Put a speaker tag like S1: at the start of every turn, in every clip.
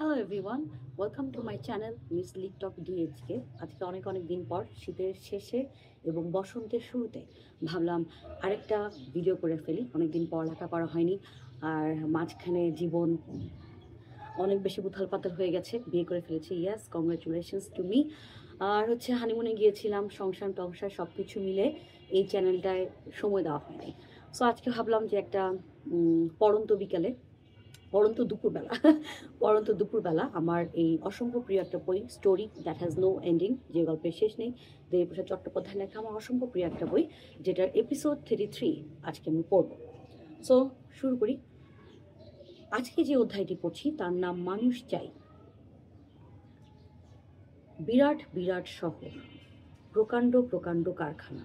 S1: Hello everyone, welcome to my channel Miss লিকটক ডিএইচকে। আজকে অনেক দিন পর শীতের শেষে এবং বসন্তের শুরুতে ভাবলাম আরেকটা ভিডিও করে ফেলি। অনেক দিন পড়ালেখা করা হয়নি, আর মাঝখানে জীবন অনেক বেশি উথাল পাতাল হয়ে গেছে। বিয়ে করে ফেলেছি, ইয়াস, কংগ্রাচুলেশনস টু মি। আর হানিমুনে গিয়েছিলাম, সংসার টংসার সব কিছু মিলে এই চ্যানেলটায় সময় দেওয়া হয়নি। সো আজকে ভাবলাম যে একটা পড়ন্ত বিকালে, পড়ন্ত দুপুরবেলা আমার এই অসম্ভব প্রিয় একটা বই, story that has no ending, যে গল্পের শেষ নেই, দেবপ্রসাদ চট্টোপাধ্যায় লেখা আমার অসম্ভব প্রিয় একটা বই, যেটার এপিসোড 33 আজকে আমি পড়ব। সো শুরু করি। আজকে যে অধ্যায়টি পড়ছি তার নাম মানুষ চাই। বিরাট বিরাট শহর, প্রকাণ্ড প্রকাণ্ড কারখানা,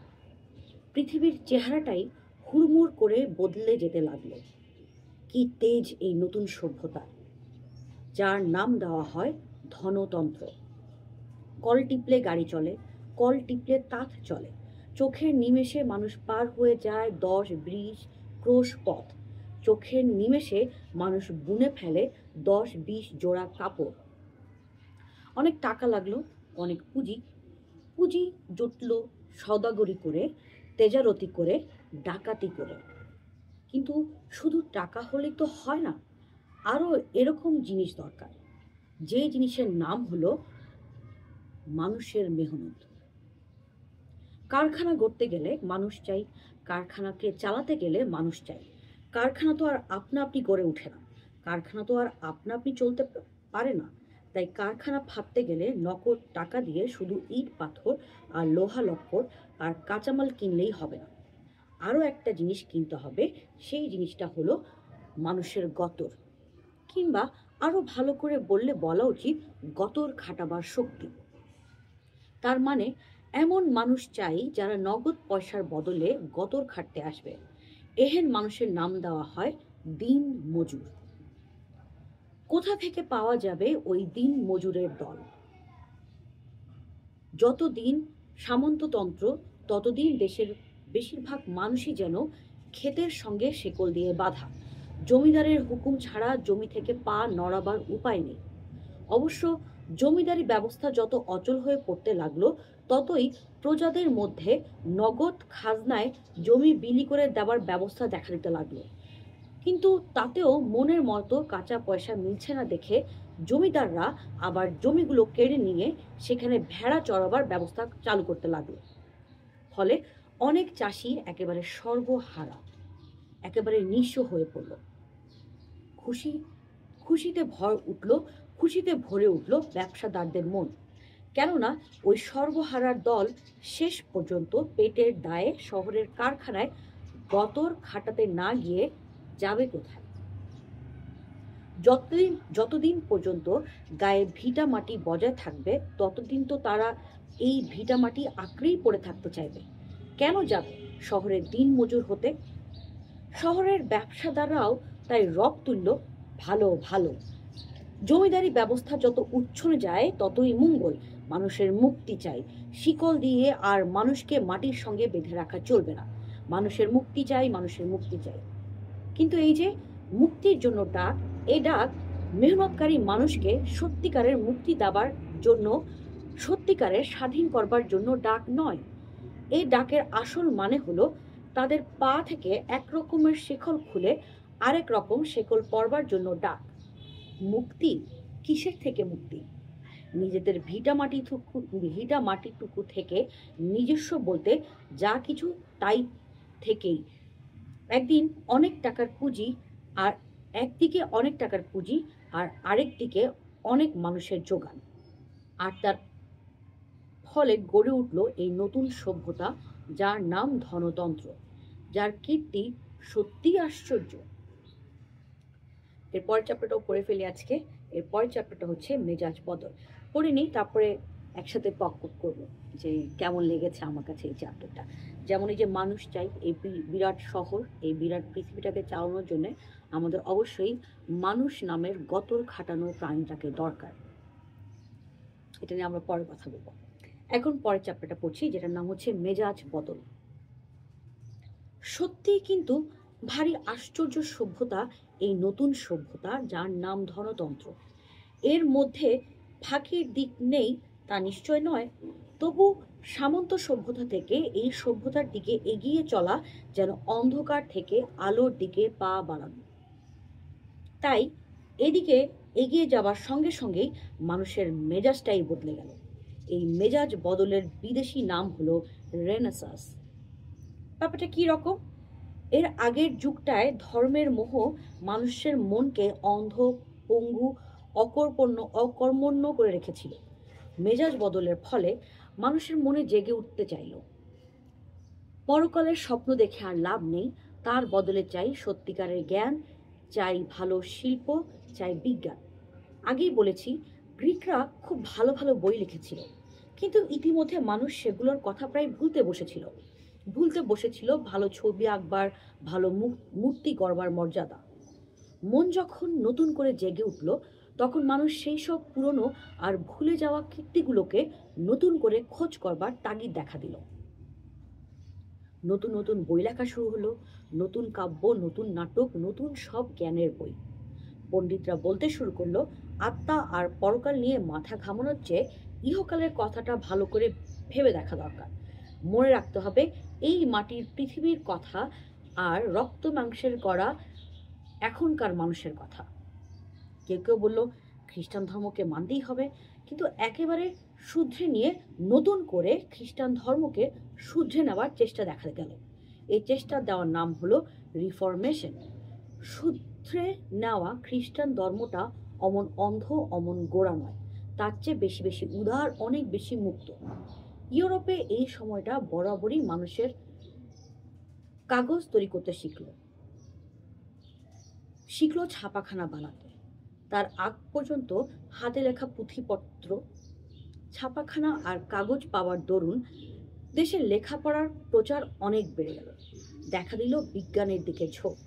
S1: পৃথিবীর চেহারাটাই হুড়মুড় করে বদলে যেতে লাগলো। কি তেজ এই নতুন সভ্যতা, যার নাম দেওয়া হয় ধনতন্ত্র। কল টিপলে গাড়ি চলে, কল টিপলে তাঁত চলে, চোখের নিমেষে মানুষ পার হয়ে যায় 10-20 ক্রোশ পথ, চোখের নিমেষে মানুষ বুনে ফেলে 10-20 জোড়া কাপড়। অনেক টাকা লাগলো, অনেক পুঁজি জুটল সওদাগরি করে, তেজারতি করে, ডাকাতি করে। কিন্তু শুধু টাকা হলেই তো হয় না, আরও এরকম জিনিস দরকার, যে জিনিসের নাম হলো মানুষের মেহনত। কারখানা গড়তে গেলে মানুষ চাই, কারখানাকে চালাতে গেলে মানুষ চাই। কারখানা তো আর আপনা আপনি গড়ে ওঠে না, কারখানা তো আর আপনা আপনি চলতে পারে না। তাই কারখানা ফাঁদতে গেলে নগদ টাকা দিয়ে শুধু ইট পাথর আর লোহা লক্কর আর কাঁচামাল কিনলেই হবে না, আরও একটা জিনিস কিনতে হবে। সেই জিনিসটা হলো মানুষের গতর, কিংবা আরও ভালো করে বলা উচিত গতর খাটাবার শক্তি। তার মানে এমন মানুষ চাই যারা নগদ পয়সার বদলে গতর খাটতে আসবে। এহেন মানুষের নাম দেওয়া হয় দিন মজুর। কোথা থেকে পাওয়া যাবে ওই দিন মজুরের দল? যতদিন সামন্ততন্ত্র, ততদিন দেশের বেশিরভাগ মানুষই যেন ক্ষেতের সঙ্গে শেকল দিয়ে বাঁধা। জমিদারের হুকুম ছাড়া জমি থেকে পা নড়াবার উপায় নেই। অবশ্য জমিদারি ব্যবস্থা যত অচল হয়ে পড়তে লাগলো, ততই প্রজাদের মধ্যে নগদ খাজনায় জমি বিলি করে দেওয়ার ব্যবস্থা দেখা দিতে লাগলো। কিন্তু তাতেও মনের মতো কাঁচা পয়সা মিলছে না দেখে জমিদাররা আবার জমিগুলো কেড়ে নিয়ে সেখানে ভেড়া চড়াবার ব্যবস্থা চালু করতে লাগলো। ফলে অনেক চাষি একেবারে সর্বহারা, একেবারে নিঃস্ব হয়ে পড়ল। খুশিতে ভরে উঠল ব্যবসাদারদের মন। কেননা ওই সর্বহারার দল শেষ পর্যন্ত পেটের দায়ে শহরের কারখানায় গতর খাটাতে না গিয়ে যাবে কোথায়? যতদিন পর্যন্ত গায়ে ভিটা মাটি বজায় থাকবে, ততদিন তো তারা এই ভিটা মাটি আঁকড়েই পড়ে থাকতে চাইবে। কেন যাবে শহরের দিন মজুর হতে? শহরের ব্যবসাদাররাও তাই রব তুলল, ভালো ভালো, জমিদারি ব্যবস্থা যত উচ্ছনে যায় ততই মঙ্গল। মানুষের মুক্তি চাই, শিকল দিয়ে আর মানুষকে মাটির সঙ্গে বেঁধে রাখা চলবে না। মানুষের মুক্তি চাই, মানুষের মুক্তি চাই। কিন্তু এই যে মুক্তির জন্য ডাক, এই ডাক মেহনতকারী মানুষকে সত্যিকারের মুক্তি দেওয়ার জন্য, সত্যিকারের স্বাধীন করবার জন্য ডাক নয়। এই ডাকের আসল মানে হলো তাদের পা থেকে এক রকমের শেকল খুলে আরেক রকম শেকল পরবার জন্য ডাক। মুক্তি কিসের থেকে মুক্তি? নিজেদের ভিটা মাটিটুকু থেকে, নিজস্ব বলতে যা কিছু তাই থেকেই। একদিকে অনেক টাকার পুঁজি আর আরেকদিকে অনেক মানুষের যোগান, আর তার ফলে গড়ে উঠল এই নতুন সভ্যতা, যার নাম ধনতন্ত্র, যার কীর্তি সত্যিই আশ্চর্য। এরপরের চ্যাপ্টারটাও পড়ে ফেলি আজকে। এরপরের চ্যাপ্টারটা হচ্ছে মেজাজ বদল। পড়ে নিই, তারপরে একসাথে পক করবো যে কেমন লেগেছে আমার কাছে এই চ্যাপ্টারটা। যেমন এই যে মানুষ চাই, এই বিরাট শহর, এই বিরাট পৃথিবীটাকে চালানোর জন্য আমাদের অবশ্যই মানুষ নামের গতর খাটানো প্রাণীটাকে দরকার। এটা নিয়ে আমরা পরে কথা বলবো। এখন পরের চ্যাপ্টারটা পড়ছি, যেটার নাম হচ্ছে মেজাজ বদল। সত্যিই কিন্তু ভারী আশ্চর্য সভ্যতা এই নতুন সভ্যতা, যার নাম ধনতন্ত্র। এর মধ্যে ফাঁকির দিক নেই তা নিশ্চয় নয়, তবু সামন্ত সভ্যতা থেকে এই সভ্যতার দিকে এগিয়ে চলা যেন অন্ধকার থেকে আলোর দিকে পা বাড়ানো। তাই এদিকে এগিয়ে যাওয়ার সঙ্গে সঙ্গেই মানুষের মেজাজটাই বদলে গেল। এই মেজাজ বদলের বিদেশি নাম হলো রেনেসাঁস। ব্যাপারটা কি রকম? এর আগের যুগটায় ধর্মের মোহ মানুষের মনকে অন্ধ, পঙ্গু, অকর্মণ্য করে রেখেছিল। মেজাজ বদলের ফলে মানুষের মনে জেগে উঠতে চাইল। পরকালের স্বপ্ন দেখে আর লাভ নেই, তার বদলে চাই সত্যিকারের জ্ঞান, চাই ভালো শিল্প, চাই বিজ্ঞান। আগেই বলেছি, গ্রিকরা খুব ভালো ভালো বই লিখেছিল, কিন্তু ইতিমধ্যে মানুষ সেগুলোর কথা প্রায় ভুলতে বসেছিল ভালো ছবি আঁকবার, ভালো মূর্তি গড়বার মর্যাদা। মন যখন নতুন করে জেগে উঠল, তখন মানুষ সেই সব পুরনো আর ভুলে যাওয়া কীর্তিগুলোকে নতুন করে খোঁজ করবার তাগিদ দেখা দিল। নতুন নতুন বই লেখা শুরু হলো, নতুন কাব্য, নতুন নাটক, নতুন সব জ্ঞানের বই। পণ্ডিতরা বলতে শুরু করলো, আত্মা আর পরকাল নিয়ে মাথা ঘামানোর চেয়ে ইহকালের কথাটা ভালো করে ভেবে দেখা দরকার। মনে রাখতে হবে এই মাটির পৃথিবীর কথা আর রক্ত মাংসের গড়া এখনকার মানুষের কথা। কেউ কেউ বলল খ্রিস্টান ধর্মকে মানতেই হবে, কিন্তু একেবারে শুধরে নিয়ে নতুন করে খ্রিস্টান ধর্মকে শুধরে নেওয়ার চেষ্টা দেখা গেল। এই চেষ্টা দেওয়ার নাম হলো রিফরমেশন। শুধরে নেওয়া খ্রিস্টান ধর্মটা অমন অন্ধ, অমন গোড়া নয়, তার চেয়ে বেশি বেশি উদার, অনেক বেশি মুক্ত। ইউরোপে এই সময়টা বরাবরই মানুষের কাগজ তৈরি করতে শিখলো ছাপাখানা বানাতে। তার আগ পর্যন্ত হাতে লেখা পুঁথিপত্র, ছাপাখানা আর কাগজ পাওয়ার দরুন দেশের লেখাপড়ার প্রচার অনেক বেড়ে গেল। দেখা দিল বিজ্ঞানের দিকে ঝোঁক।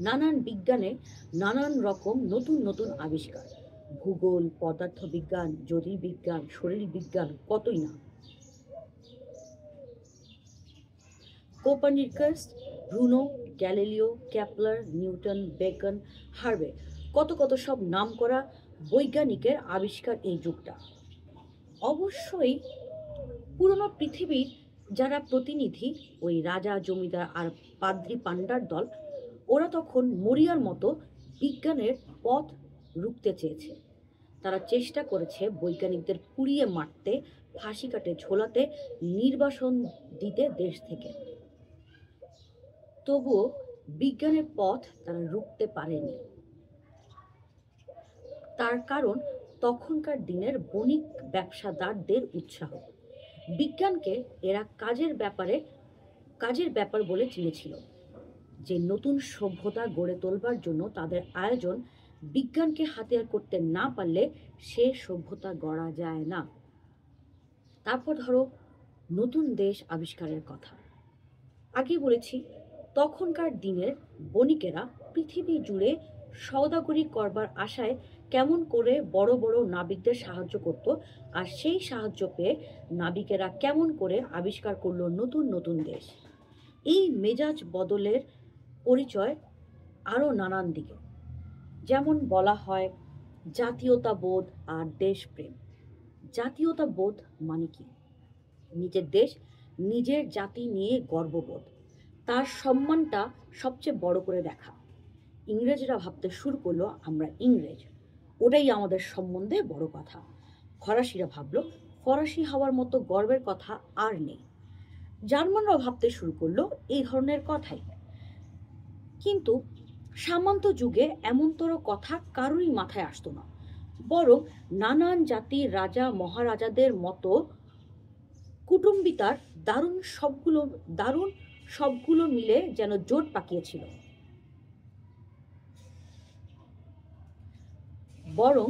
S1: নানান বিজ্ঞানে নানান রকম নতুন নতুন আবিষ্কার, ভূগোল, পদার্থবিজ্ঞান, জ্যোতির্বিজ্ঞান, শরীর বিজ্ঞান, কতই না। Copernicus, Bruno, Galileo, Kepler, Newton, beacon, Harvey, কত কত সব নামকরা বৈজ্ঞানিকের আবিষ্কার এই যুগটা। অবশ্যই পুরনো পৃথিবীর যারা প্রতিনিধি, ওই রাজা, জমিদার আর পাদ্রি পান্ডার দল, ওরা তখন মরিয়ার মতো বিজ্ঞানের পথ রুখতে চেয়েছে। তারা চেষ্টা করেছে বৈজ্ঞানিকদের পুড়িয়ে মারতে, ফাঁসি কাটে ঝোলাতে, নির্বাসন দিতে দেশ থেকে। তবুও বিজ্ঞানের পথ তারা রুখতে পারেনি। তার কারণ তখনকার দিনের বণিক ব্যবসাদারদের উৎসাহ। বিজ্ঞানকে এরা কাজের ব্যাপার বলে চিনেছিল। যে নতুন সভ্যতা গড়ে তোলবার জন্য তাদের আয়োজন, বিজ্ঞানকে হাতিয়ার করতে না পারলে সে সভ্যতা গড়া যায় না। তারপর ধরো নতুন দেশ আবিষ্কারের কথা। আগে বলেছি, তখনকার দিনের বণিকেরা পৃথিবী জুড়ে সওদাগরি করবার আশায় কেমন করে বড় বড় নাবিকদের সাহায্য করত, আর সেই সাহায্য পেয়ে নাবিকেরা কেমন করে আবিষ্কার করলো নতুন নতুন দেশ। এই মেজাজ বদলের পরিচয় আরও নানান দিকে। যেমন বলা হয় জাতীয়তাবোধ আর দেশপ্রেম। জাতীয়তাবোধ মানে কি? নিজের দেশ, নিজের জাতি নিয়ে গর্ববোধ, তার সম্মানটা সবচেয়ে বড় করে দেখা। ইংরেজরা ভাবতে শুরু করলো আমরা ইংরেজ, ওটাই আমাদের সম্বন্ধে বড় কথা। ফরাসিরা ভাবলো ফরাসি হওয়ার মতো গর্বের কথা আর নেই। জার্মানরাও ভাবতে শুরু করলো এই ধরনের কথাই। কিন্তু সামন্ত যুগে এমনতর কথা কারোরই মাথায় আসতো না। বরং নানান জাতির রাজা মহারাজাদের মতো কুটুম্বিতার দারুণ সবগুলো মিলে যেন জোট পাকিয়েছিল। বরং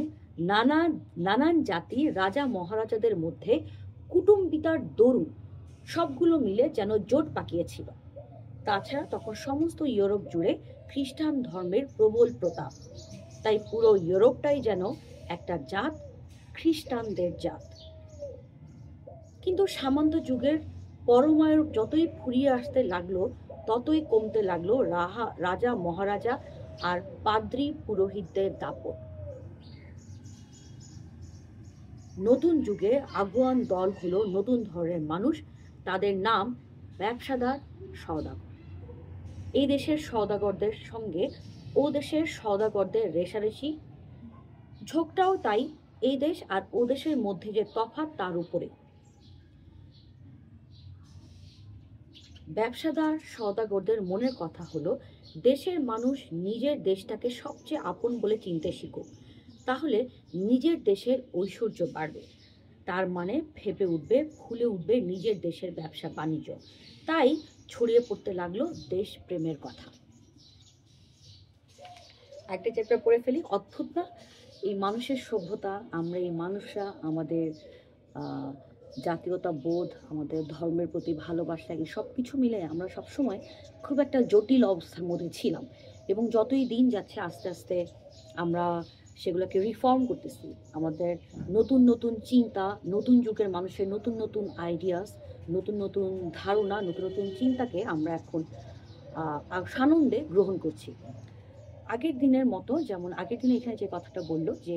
S1: নানান জাতির রাজা মহারাজাদের মধ্যে কুটুম্বিতার দরুন সবগুলো মিলে যেন জোট পাকিয়েছিল। তাছাড়া তখন সমস্ত ইউরোপ জুড়ে খ্রিস্টান ধর্মের প্রবল প্রতাপ। তাই পুরো ইউরোপটাই যেন একটা জাত, খ্রিস্টানদের জাত। কিন্তু সামন্ত যুগের পরমায়ুর যতই ফুরিয়ে আসতে লাগলো, ততই কমতে লাগলো রাজা মহারাজা আর পাদ্রী পুরোহিতদের দাপট। নতুন যুগের আগুয়ান দল হলো নতুন ধরনের মানুষ, তাদের নাম ব্যবসাদার, সওদাগর। এই দেশের সওদাগরদের সঙ্গে ও দেশের সওদাগরদের রেষারেষি, ঝোঁকটাও তাই এই দেশ আর ও দেশের মধ্যে যে তফাৎ তার উপরে। ব্যবসাদার সওদাগরদের মনের কথা হলো দেশের মানুষ নিজের দেশটাকে সবচেয়ে আপন বলে চিনতে শিখুক, তাহলে নিজের দেশের ঐশ্বর্য বাড়বে। তার মানে ফেপে উঠবে, ফুলে উঠবে নিজের দেশের ব্যবসা বাণিজ্য। তাই ছড়িয়ে পড়তে লাগলো দেশ প্রেমের কথা। একটা চ্যাপ্টার পড়ে ফেলি, অদ্ভুত না? এই মানুষের সভ্যতা, আমরা এই মানুষরা আমাদের জাতীয়তা বোধ, আমাদের ধর্মের প্রতি ভালোবাসা, এই সব কিছু মিলে আমরা সবসময় খুব একটা জটিল অবস্থার মধ্যে ছিলাম, এবং যতই দিন যাচ্ছে আস্তে আস্তে আমরা সেগুলোকে রিফর্ম করতেছি। আমাদের নতুন নতুন চিন্তা, নতুন যুগের মানুষের নতুন নতুন আইডিয়াস, নতুন নতুন ধারণা, নতুন নতুন চিন্তাকে আমরা এখন সানন্দে গ্রহণ করছি। আগের দিনের মতো, যেমন আগের দিনে এখানে যে কথাটা বললো যে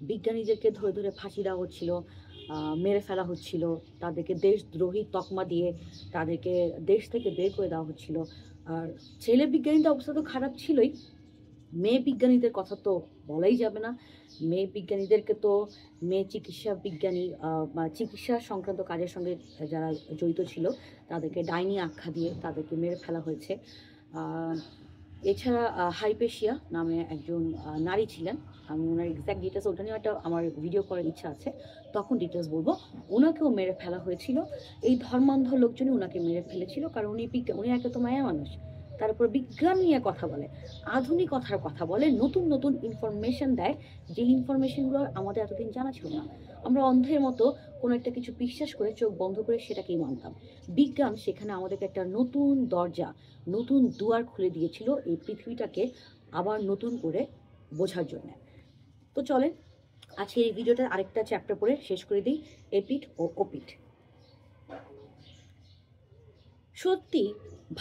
S1: বিজ্ঞানীদেরকে ধরে ধরে ফাঁসি দেওয়া হচ্ছিল, মেরে ফেলা হচ্ছিল, তাদেরকে দেশদ্রোহী তকমা দিয়ে তাদেরকে দেশ থেকে বের করে দেওয়া হচ্ছিল। আর ছেলে বিজ্ঞানীদের অবস্থা তো খারাপ ছিলই, মেয়ে বিজ্ঞানীদের কথা তো বলাই যাবে না। মেয়ে বিজ্ঞানীদেরকে তো, মেয়ে চিকিৎসা বিজ্ঞানী বা চিকিৎসা সংক্রান্ত কাজের সঙ্গে যারা জড়িত ছিল তাদেরকে ডাইনি আখ্যা দিয়ে তাদেরকে মেরে ফেলা হয়েছে। এছাড়া হাইপেশিয়া নামে একজন নারী ছিলেন, আমি ওনার এক্স্যাক্ট ডিটেলস, ওটা নিয়ে একটা আমার ভিডিও করার ইচ্ছা আছে, তখন ডিটেলস বলবো। ওনাকেও মেরে ফেলা হয়েছিল, এই ধর্মান্ধ লোকজনই ওনাকে মেরে ফেলেছিল, কারণ উনি একে তো মায়া মানুষ, তার উপর বিজ্ঞান নিয়ে কথা বলে, আধুনিকতার কথা বলে, নতুন নতুন ইনফরমেশন দেয়, যে ইনফরমেশনগুলো আমাদের এতদিন জানা ছিল না। আমরা অন্ধের মতো কোনো একটা কিছু বিশ্বাস করে চোখ বন্ধ করে সেটাকেই মানতাম। বিজ্ঞান সেখানে আমাদেরকে একটা নতুন দরজা, নতুন দুয়ার খুলে দিয়েছিল এই পৃথিবীটাকে আবার নতুন করে বোঝার জন্য। তো চলেন আজকে এই ভিডিওটার আরেকটা চ্যাপ্টার পড়ে শেষ করে দিই, এপিঠ ও ওপিঠ। সত্যি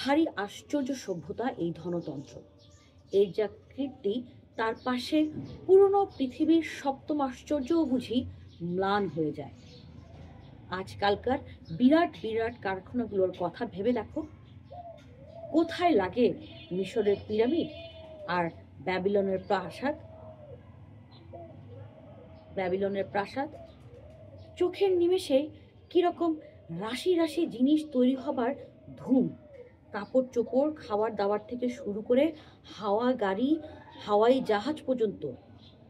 S1: ভারী আশ্চর্য সভ্যতা এই ধনতন্ত্র। এর যা কীর্তি, তার পাশে পুরনো পৃথিবীর সপ্তম আশ্চর্যও বুঝি ম্লান হয়ে যায়। আজকালকার বিরাট বিরাট কারখানাগুলোর কথা ভেবে দেখো, কোথায় লাগে মিশরের পিরামিড আর ব্যাবিলনের প্রাসাদ। চোখের নিমেষে কিরকম রাশি রাশি জিনিস তৈরি হবার ধুম, কাপড় চোপড়, খাবার দাবার থেকে শুরু করে হাওয়া গাড়ি, হাওয়াই জাহাজ পর্যন্ত,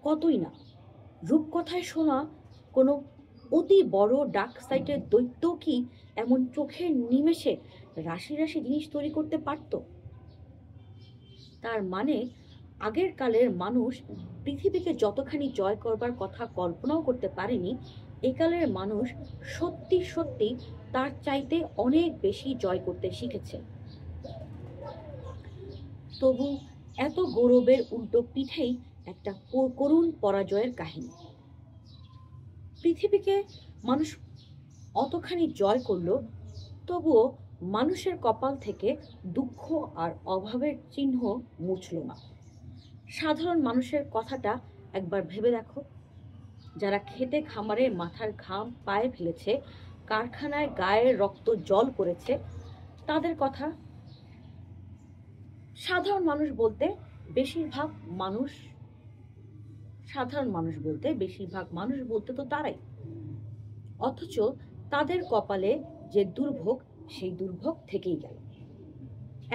S1: কতই না। রূপকথায় শোনা কোনো অতি বড় ডাক সাইটের দৈত্য কি এমন চোখের নিমেষে রাশি রাশি জিনিস তৈরি করতে পারত? তার মানে আগের কালের মানুষ পৃথিবীকে যতখানি জয় করবার কথা কল্পনাও করতে পারেনি, একালের মানুষ সত্যি সত্যি তার চাইতে অনেক বেশি জয় করতে শিখেছে। তবু এত গৌরবের উল্টো পিঠেই একটা করুণ পরাজয়ের কাহিনী। পৃথিবীকে মানুষ অতখানি জয় করলো, তবুও মানুষের কপাল থেকে দুঃখ আর অভাবের চিহ্ন মুছল না। সাধারণ মানুষের কথাটা একবার ভেবে দেখো, যারা খেতে খামারে মাথার ঘাম পায়ে ফেলেছে, কারখানায় গায়ের রক্ত জল করেছে, তাদের কথা। সাধারণ মানুষ বলতে বেশিরভাগ মানুষ বলতে তো তারাই। অথচ তাদের কপালে যে দুর্ভোগ, সেই দুর্ভোগ থেকেই গেল।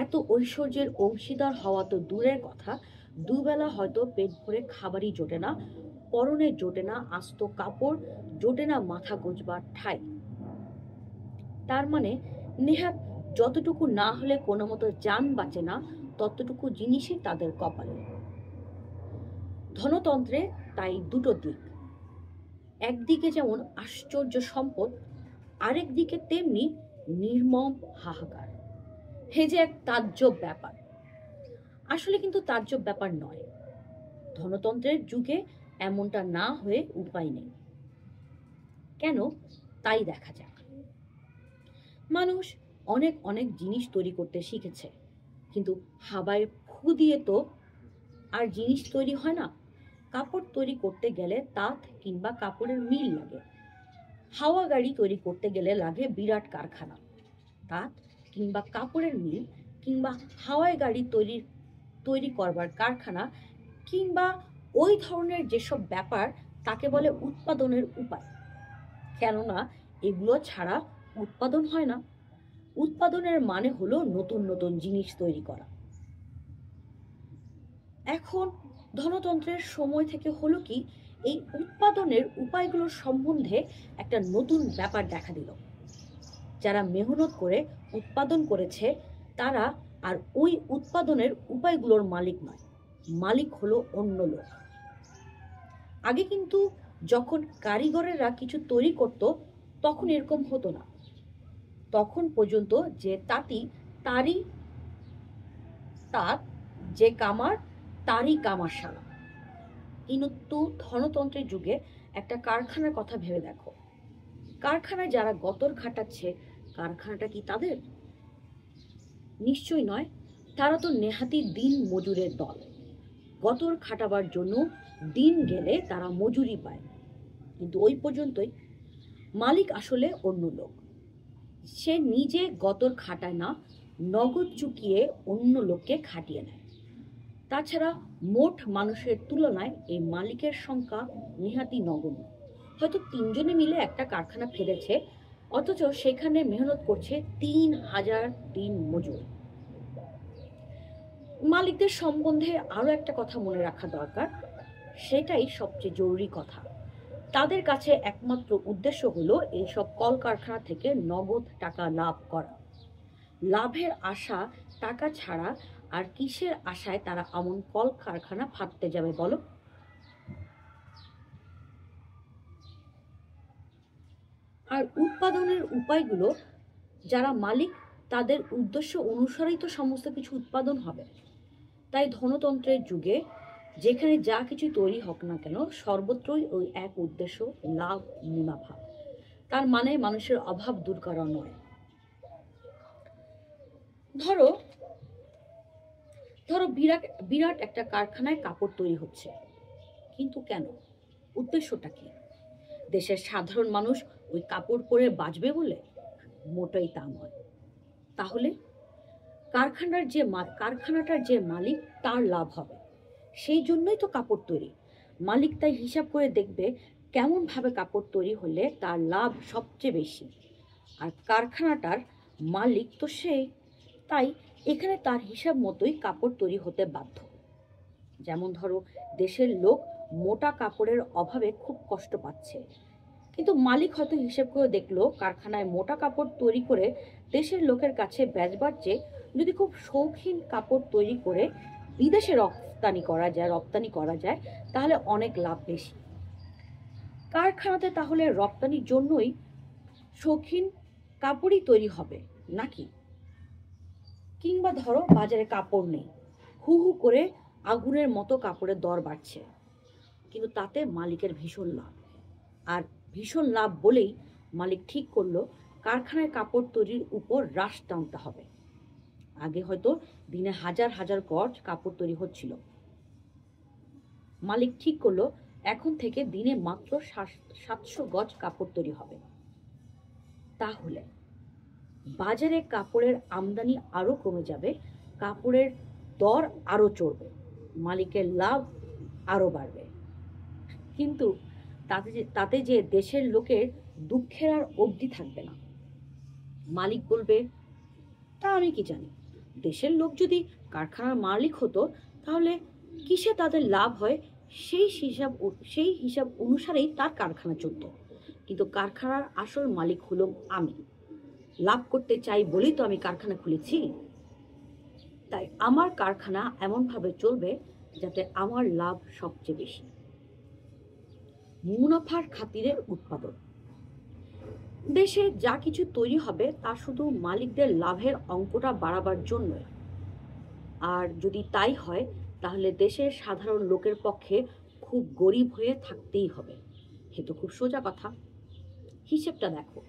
S1: এত ঐশ্বর্যের অংশীদার হওয়া তো দূরের কথা, দুবেলা হয়তো পেট ভরে খাবারই জোটে না, পরনে জোটে না আস্ত কাপড়, জোটে না মাথা গোজবার ঠাঁই। তার মানে নেহাত যতটুকু না হলে কোনো মতো জান বাঁচে না, ততটুকু জিনিসই তাদের কপালে। ধনতন্ত্রে তাই দুটো দিক, একদিকে যেমন আশ্চর্য সম্পদ, আরেক দিকে তেমনি নির্মম হাহাকার। হে যে এক তাজ্জব ব্যাপার। আসলে কিন্তু তাজ্জব ব্যাপার নয়, ধনতন্ত্রের যুগে এমনটা না হয়ে উপায় নেই। কেন, তাই দেখা যাক। মানুষ অনেক অনেক জিনিস তৈরি করতে শিখেছে, কিন্তু হাবায় ফু দিয়ে তো আর জিনিস তৈরি হয় না। কাপড় তৈরি করতে গেলে তাঁত কিংবা কাপড়ের মিল লাগে। হাওয়া গাড়ি তৈরি করতে গেলে লাগে বিরাট কারখানা। তাঁত কিংবা কাপড়ের মিল কিংবা হাওয়াই গাড়ি তৈরি করবার কারখানা কিংবা ওই ধরনের যেসব ব্যাপার তাকে বলে উৎপাদনের উপায়। কেননা এগুলো ছাড়া উৎপাদন হয় না। উৎপাদনের মানে হলো নতুন নতুন জিনিস তৈরি করা। এখন ধনতন্ত্রের সময় থেকে হলো কি, এই উৎপাদনের উপায়গুলো সম্বন্ধে একটা নতুন ব্যাপার দেখা দিল। যারা মেহনত করে উৎপাদন করেছে তারা আর ওই উৎপাদনের উপায়গুলোর মালিক নয়, মালিক হলো অন্য লোক। আগে কিন্তু যখন কারিগরেরা কিছু তৈরি করত তখন এরকম হতো না। তখন পর্যন্ত যে তাঁতি তারই তাঁত, যে কামার তারই কামারশালা। কিন্তু ধনতন্ত্রের যুগে একটা কারখানার কথা ভেবে দেখো। কারখানায় যারা গতর খাটাচ্ছে, কারখানাটা কি তাদের? নিশ্চয় নয়। তারা তো নেহাতি দিন মজুরের দল। গতর খাটাবার জন্য দিন গেলে তারা মজুরি পায়, কিন্তু ওই পর্যন্তই। মালিক আসলে অন্য লোক। সে নিজে গতর খাটায় না, নগদ চুকিয়ে অন্য লোককে খাটিয়ে নেয়। তাছাড়া মোট মানুষের তুলনায় এই মালিকের সংখ্যা নেহাতি নগণ্য। হয়তো 3 জনে মিলে একটা কারখানা ফেলেছে, অথচ সেখানে মেহনত করছে 3000 দিন মজুর। মালিকদের সম্বন্ধে আরো একটা কথা মনে রাখা দরকার, সেটাই সবচেয়ে জরুরি কথা। তাদের কাছে একমাত্র উদ্দেশ্য হলো এইসব কলকারখানা থেকে নগদ টাকা লাভ করা। লাভের আশা টাকা ছাড়া আর কিসের আশায় তারা এমন কলকারখানা ফাটতে যাবে বলো? আর উৎপাদনের উপায়গুলো যারা মালিক তাদের উদ্দেশ্য অনুসারেই তো সমস্ত কিছু উৎপাদন হবে। তাই ধনতন্ত্রের যুগে যেখানে যা কিছু তৈরি হোক না কেন, সর্বত্রই ওই এক উদ্দেশ্য, লাভ, মুনাফা। তার মানে মানুষের অভাব দূর করা নয়। ধরো বিরাট বিরাট একটা কারখানায় কাপড় তৈরি হচ্ছে, কিন্তু কেন? উদ্দেশ্যটা কি? দেশের সাধারণ মানুষ ওই কাপড় পরে বাঁচবে বলে? মোটেই তা নয়। তাহলে কারখানাটার যে মালিক তার লাভ হবে, সেই জন্যই তো কাপড় তৈরি। মালিক তাই হিসাব করে দেখবে কেমন ভাবে কাপড় তৈরি হলে তার লাভ সবচেয়ে বেশি। আর কারখানাটার মালিক তো সেই, তাই এখানে তার হিসাব মতোই কাপড় তৈরি হতে বাধ্য। যেমন ধরো, দেশের লোক মোটা কাপড়ের অভাবে খুব কষ্ট পাচ্ছে, কিন্তু মালিক হয়তো হিসেব করে দেখলো কারখানায় মোটা কাপড় তৈরি করে দেশের লোকের কাছে বেচবার চেয়ে যদি খুব শৌখিন কাপড় তৈরি করে বিদেশে রপ্তানি করা যায় তাহলে অনেক লাভ বেশি। কারখানাতে তাহলে রপ্তানির জন্যই শৌখিন কাপড়ই তৈরি হবে নাকি? কিংবা ধরো বাজারে কাপড় নেই, হু হু করে আগুনের মতো কাপড়ের দর বাড়ছে, কিন্তু তাতে মালিকের ভীষণ লাভ। আর ভীষণ লাভ বলেই মালিক ঠিক করলো কারখানায় কাপড় তৈরির উপর রাশ টানতে হবে। আগে হয়তো দিনে হাজার হাজার গজ কাপড় তৈরি হচ্ছিল, মালিক ঠিক করলো এখন থেকে দিনে মাত্র 700 গজ কাপড় তৈরি হবে। তাহলে বাজারে কাপড়ের আমদানি আরো কমে যাবে, কাপড়ের দর আরো চড়বে, মালিকের লাভ আরো বাড়বে। কিন্তু তাতে যে দেশের লোকের দুঃখের আর অবধি থাকবে না। মালিক বলবে, তা আমি কি জানি, দেশের লোক যদি কারখানার মালিক হতো তাহলে কিসে তাদের লাভ হয় সেই হিসাব অনুসারেই তার কারখানা চলত। কিন্তু কারখানার আসল মালিক হলো আমি। লাভ করতে চাই বলেই তো আমি কারখানা খুলেছি। তাই আমার কারখানা এমনভাবে চলবে যাতে আমার লাভ সবচেয়ে বেশি। মুনাফার খাতিরে উৎপাদন। দেশে যা কিছু তৈরি হবে তা শুধু মালিকদের লাভের অঙ্কটা বাড়াবার জন্য। আর যদি তাই হয় তাহলে দেশের সাধারণ লোকের পক্ষে খুব গরিব হয়ে থাকতেই হবে। এ তো খুব সোজা কথা। হিসেবটা দেখো,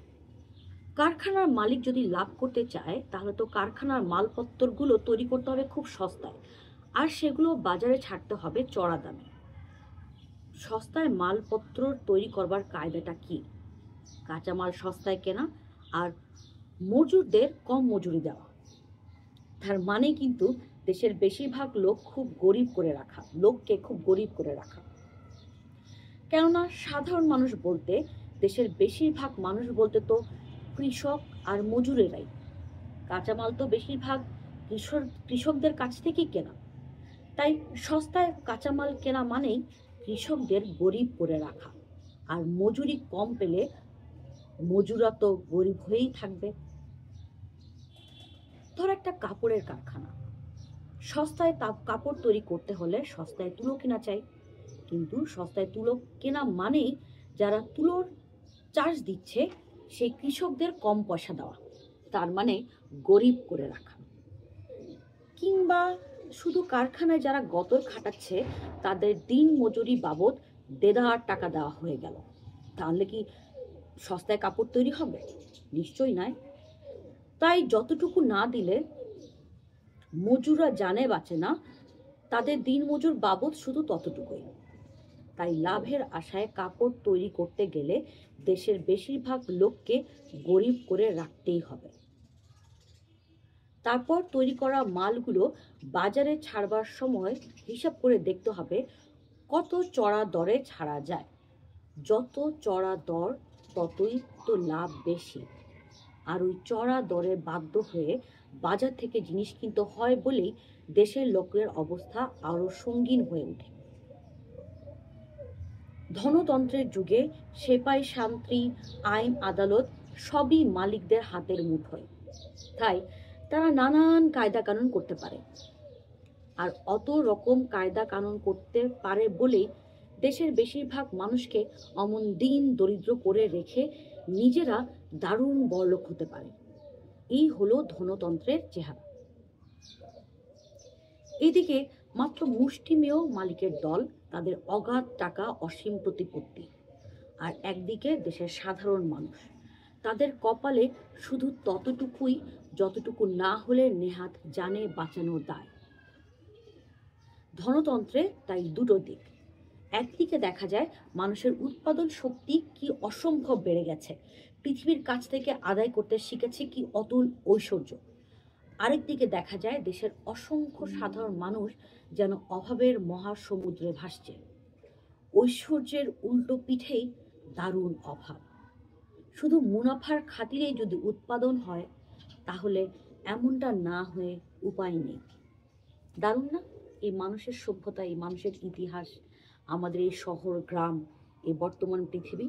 S1: কারখানার মালিক যদি লাভ করতে চায় তাহলে তো কারখানার মালপত্রগুলো তৈরি করতে হবে খুব সস্তায়, আর সেগুলো বাজারে ছাড়তে হবে চড়া দামে। সস্তায় মালপত্র তৈরি করবার কায়দাটা কি? কাঁচামাল সস্তায় কেনা আর মজুরদের কম মজুরি দেওয়া। তার মানে কিন্তু দেশের বেশিরভাগ লোককে খুব গরিব করে রাখা। কেননা সাধারণ মানুষ বলতে, দেশের বেশিরভাগ মানুষ বলতে তো কৃষক আর মজুরেরাই। কাঁচামাল তো বেশিরভাগ কৃষকদের কাছ থেকেই কেনা। তাই সস্তায় কাঁচামাল কেনা মানেই কৃষকদের গরিব করে রাখা, আর মজুরি কম পেলে মজুরা তো গরিব হয়েই থাকবে। ধর একটা কাপড়ের কারখানা, সস্তায় কাপড় তৈরি করতে হলে সস্তায় তুলো কেনা চাই, কিন্তু সস্তায় তুলো কেনা মানেই যারা তুলোর চার্জ দিচ্ছে সেই কৃষকদের কম পয়সা দেওয়া, তার মানে গরিব করে রাখা। কিংবা শুধু কারখানায় যারা গতর খাটাচ্ছে তাদের দিন মজুরি বাবদ দেদার টাকা দেওয়া হয়ে গেল, তাহলে কি সস্তায় কাপড় তৈরি হবে? নিশ্চয়ই নয়। তাই যতটুকু না দিলে মজুররা জানে বাঁচে না, তাদের দিন মজুর বাবদ শুধু ততটুকুই। তাই লাভের আশায় কাপড় তৈরি করতে গেলে দেশের বেশিরভাগ লোককে গরিব করে রাখতেই হবে। তারপর তৈরি করা মালগুলো বাজারে ছাড়বার সময় হিসাব করে দেখতে হবে কত চড়া দরে ছাড়া যায়। যত চড়া দর ততই তো লাভ বেশি, আর ওই চড়া দরে বাধ্য হয়ে বাজার থেকে জিনিস কিনতে হয় বলেই দেশের লোকের অবস্থা আরো সঙ্গীন হয়ে ওঠে। ধনতন্ত্রের যুগে সেপাই শান্তি, আইন আদালত সবই মালিকদের হাতের মুঠোয়। তাই তারা নানান কায়দা কানুন করতে পারে, আর অত রকম কায়দা কানুন করতে পারে বলেই দেশের বেশিরভাগ মানুষকে অমন দিন দরিদ্র করে রেখে নিজেরা দারুণ বড়লোক হতে পারে। এই হলো ধনতন্ত্রের চেহারা। এদিকে মাত্র মুষ্টিমেয় মালিকের দল, তাদের অগাধ টাকা, অসীম প্রতিপত্তি। আর একদিকে দেশের সাধারণ মানুষ, তাদের কপালে শুধু ততটুকুই যতটুকু না হলে নেহাত জানে বাঁচানোর দায়। ধনতন্ত্রে তাই দুটো দিক। একদিকে দেখা যায় মানুষের উৎপাদন শক্তি কি অসম্ভব বেড়ে গেছে, পৃথিবীর কাছ থেকে আদায় করতে শিখেছে কি অতুল ঐশ্বর্য। আরেকদিকে দেখা যায় দেশের অসংখ্য সাধারণ মানুষ যেন অভাবের মহাসমুদ্রে ভাসছে। ঐশ্বর্যের উল্টো পিঠেই দারুণ অভাব। শুধু মুনাফার খাতিরে যদি উৎপাদন হয় তাহলে এমনটা না হয়ে উপায় নেই। দারুণ না এই মানুষের সভ্যতা, এই মানুষের ইতিহাস, আমাদের এই শহর গ্রাম, এই বর্তমান পৃথিবী।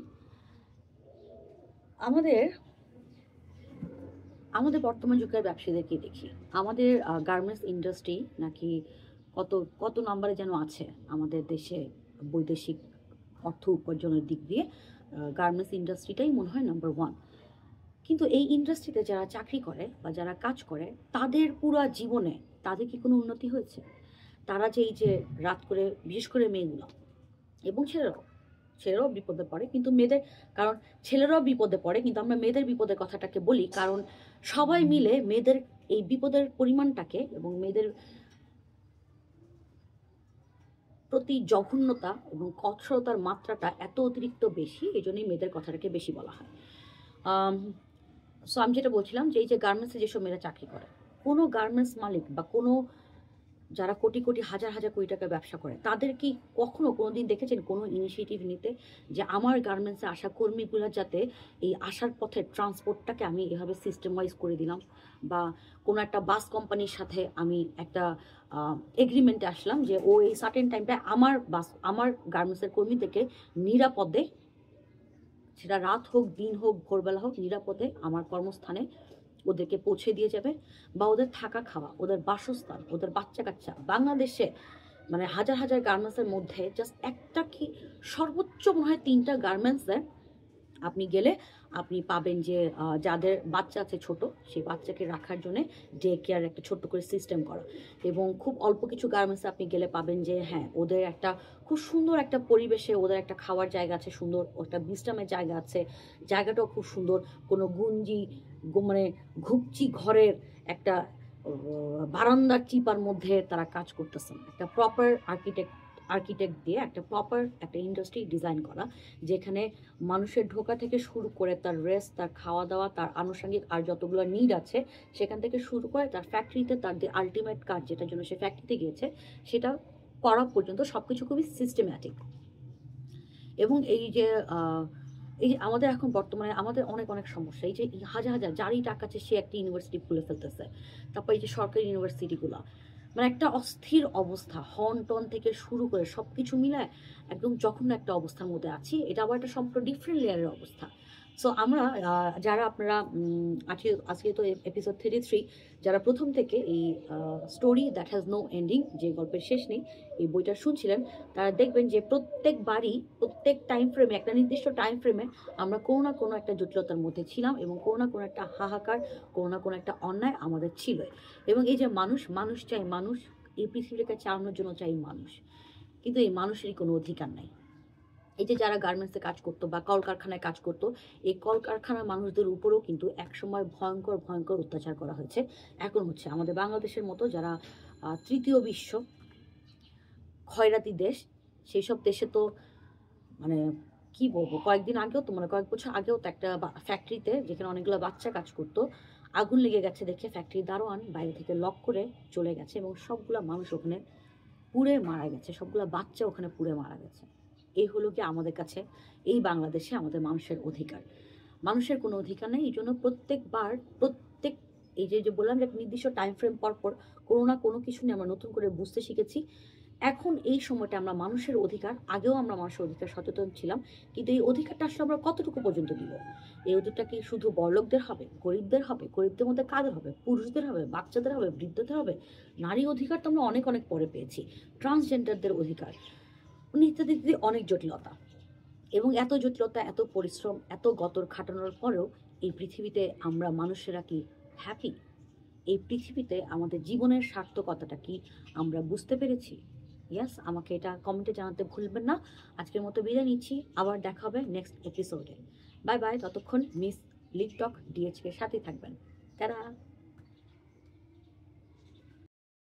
S1: আমাদের বর্তমান যুগের ব্যবসায়ীদেরকে দেখি, আমাদের গার্মেন্টস ইন্ডাস্ট্রি নাকি কত কত নম্বরে যেন আছে আমাদের দেশে বৈদেশিক অর্থ উপার্জনের দিক দিয়ে। গার্মেন্টস ইন্ডাস্ট্রিটাই মনে হয় নাম্বার 1। কিন্তু এই ইন্ডাস্ট্রিতে যারা চাকরি করে বা যারা কাজ করে তাদের পুরো জীবনে তাদের কি কোনো উন্নতি হয়েছে? তারা যে এই যে রাত করে, বিশেষ করে মেয়েগুলো এবং ছেলেরাও বিপদে পড়ে, কিন্তু মেয়েদের, কারণ ছেলেরাও বিপদে পড়ে কিন্তু আমরা মেয়েদের বিপদের কথাটাকে বলি, কারণ সবাই মিলে মেয়েদের এই বিপদের পরিমাণটাকে এবং মেয়েদের প্রতি জঘন্যতা এবং কঠোরতার মাত্রাটা এত অতিরিক্ত বেশি, এই জন্যই মেয়েদের কথাটাকে বেশি বলা হয়। সো আমি যেটা বলছিলাম যে এই যে গার্মেন্টসে যেসব মেয়েরা চাকরি করে, কোনো গার্মেন্টস মালিক বা কোনো যারা কোটি কোটি হাজার হাজার কোটি টাকা ব্যবসা করে, তাদের কি কখনো কোনোদিন দেখেছেন কোনো ইনিশিয়েটিভ নিতে যে আমার গার্মেন্টসে আসা কর্মীগুলো যাতে এই আসার পথে ট্রান্সপোর্টটাকে আমি এভাবে সিস্টেম ওয়াইজ করে দিলাম, বা কোনো একটা বাস কোম্পানির সাথে আমি একটা এগ্রিমেন্টে আসলাম যে ও এই সার্টেন টাইমটায় আমার গার্মেন্টসের কর্মীদেরকে নিরাপদে, সেটা রাত হোক দিন হোক ভোরবেলা হোক, নিরাপদে আমার কর্মস্থানে ওদেরকে পৌঁছে দিয়ে যাবে, বা ওদের থাকা খাওয়া, ওদের বাসস্থান, ওদের বাচ্চা কাচ্চা। বাংলাদেশে মানে হাজার হাজার গার্মেন্টসের মধ্যে জাস্ট একটা কি সর্বোচ্চ মনে হয় 3টা গার্মেন্টসে আপনি গেলে আপনি পাবেন যে যাদের বাচ্চা আছে ছোট, সেই বাচ্চাকে রাখার জন্য ডে কেয়ার একটা ছোট্ট করে সিস্টেম করা। এবং খুব অল্প কিছু গার্মেন্টসে আপনি গেলে পাবেন যে হ্যাঁ ওদের একটা খুব সুন্দর একটা পরিবেশে ওদের একটা খাওয়ার জায়গা আছে, সুন্দর একটা বিশ্রামের জায়গা আছে, জায়গাটাও খুব সুন্দর, কোনো মানে ঘুপচি ঘরের একটা বারান্দার চিপার মধ্যে তারা কাজ করতেছেন, একটা প্রপার আর্কিটেক্ট দিয়ে একটা প্রপার একটা ইন্ডাস্ট্রি ডিজাইন করা, যেখানে মানুষের ঢোকা থেকে শুরু করে তার রেস্ট, তার খাওয়া দাওয়া, তার আনুষঙ্গিক আর যতগুলো নিড আছে সেখান থেকে শুরু করে তার ফ্যাক্টরিতে তার যে আলটিমেট কাজ যেটার জন্য সে ফ্যাক্টরিতে গিয়েছে সেটা করা পর্যন্ত সব কিছু খুবই সিস্টেম্যাটিক। এবং এই যে আমাদের এখন বর্তমানে আমাদের অনেক অনেক সমস্যা, এই যে হাজার হাজার যারই টাকা আছে সে একটা ইউনিভার্সিটি খুলে ফেলতেছে। তারপর এই যে সরকারি ইউনিভার্সিটিগুলো, মানে একটা অস্থির অবস্থা, হর্ন টন থেকে শুরু করে সব কিছু মিলায় একদম জঘন্য একটা অবস্থার মধ্যে আছি। এটা আবার একটা সম্পূর্ণ ডিফারেন্ট লেয়ারের অবস্থা। সো আমরা যারা আপনারা আজকে তো এপিসোড 33, যারা প্রথম থেকে এই story that has no ending, যে গল্পের শেষ নেই, এই বইটা শুনছিলেন, তারা দেখবেন যে প্রত্যেকবারই প্রত্যেক টাইম ফ্রেমে, একটা নির্দিষ্ট টাইম ফ্রেমে আমরা কোনো না কোনো একটা জটিলতার মধ্যে ছিলাম এবং কোনো না কোনো একটা হাহাকার, কোনো না কোনো একটা অন্যায় আমাদের ছিল। এবং এই যে মানুষ চাই, মানুষ এই পৃথিবীটাকে চালানোর জন্য চাই মানুষ, কিন্তু এই মানুষেরই কোনো অধিকার নাই। এই যে যারা গার্মেন্টসে কাজ করতো বা কলকারখানায় কাজ করতো, এই কলকারখানার মানুষদের উপরেও কিন্তু একসময় ভয়ঙ্কর ভয়ঙ্কর অত্যাচার করা হয়েছে, এখন হচ্ছে। আমাদের বাংলাদেশের মতো যারা তৃতীয় বিশ্ব খয়রাতি দেশ, সেই সব দেশে তো মানে কি বলবো, কয়েকদিন আগেও তো মানে কয়েক বছর আগেও তো একটা ফ্যাক্টরিতে যেখানে অনেকগুলো বাচ্চা কাজ করতো, আগুন লেগে গেছে দেখে ফ্যাক্টরির দারোয়ান বাইরে থেকে লক করে চলে গেছে এবং সবগুলা মানুষ ওখানে পুড়ে মারা গেছে, সবগুলা বাচ্চা ওখানে পুড়ে মারা গেছে। এই হলো কি আমাদের কাছে এই বাংলাদেশে আমাদের মানুষের অধিকার? মানুষের কোনো অধিকার নেই। এই জন্য প্রত্যেক এই যে বললাম যে একটা নির্দিষ্ট টাইম ফ্রেম পর পর কোনো না কোনো কিছু নিয়ে আমরা নতুন করে বুঝতে শিখেছি। এখন এই সময়টা আমরা মানুষের অধিকার, আগেও আমরা মানুষের অধিকার সচেতন ছিলাম, কিন্তু এই অধিকারটা আসলে আমরা কতটুকু পর্যন্ত দিব? এই অধিকারটা কি শুধু বড়লোকদের হবে, গরিবদের হবে? গরিবদের মধ্যে কাদের হবে? পুরুষদের হবে, বাচ্চাদের হবে, বৃদ্ধদের হবে? নারী অধিকার তো আমরা অনেক অনেক পরে পেয়েছি, ট্রান্সজেন্ডারদের অধিকার, ইত্যাদি ইত্যাদি, অনেক জটিলতা। এবং এত জটিলতা, এত পরিশ্রম, এত গতর খাটানোর পরেও এই পৃথিবীতে আমরা মানুষেরা কি হ্যাপি? এই পৃথিবীতে আমাদের জীবনের সার্থকতাটা কি আমরা বুঝতে পেরেছি? ইয়াস, আমাকে এটা কমেন্টে জানাতে ভুলবেন না। আজকের মতো বিদায় নিচ্ছি, আবার দেখা হবে নেক্সট এপিসোডে। বাই বাই, ততক্ষণ মিস লিভ টক ডিএচকে সাথেই থাকবেন। তারা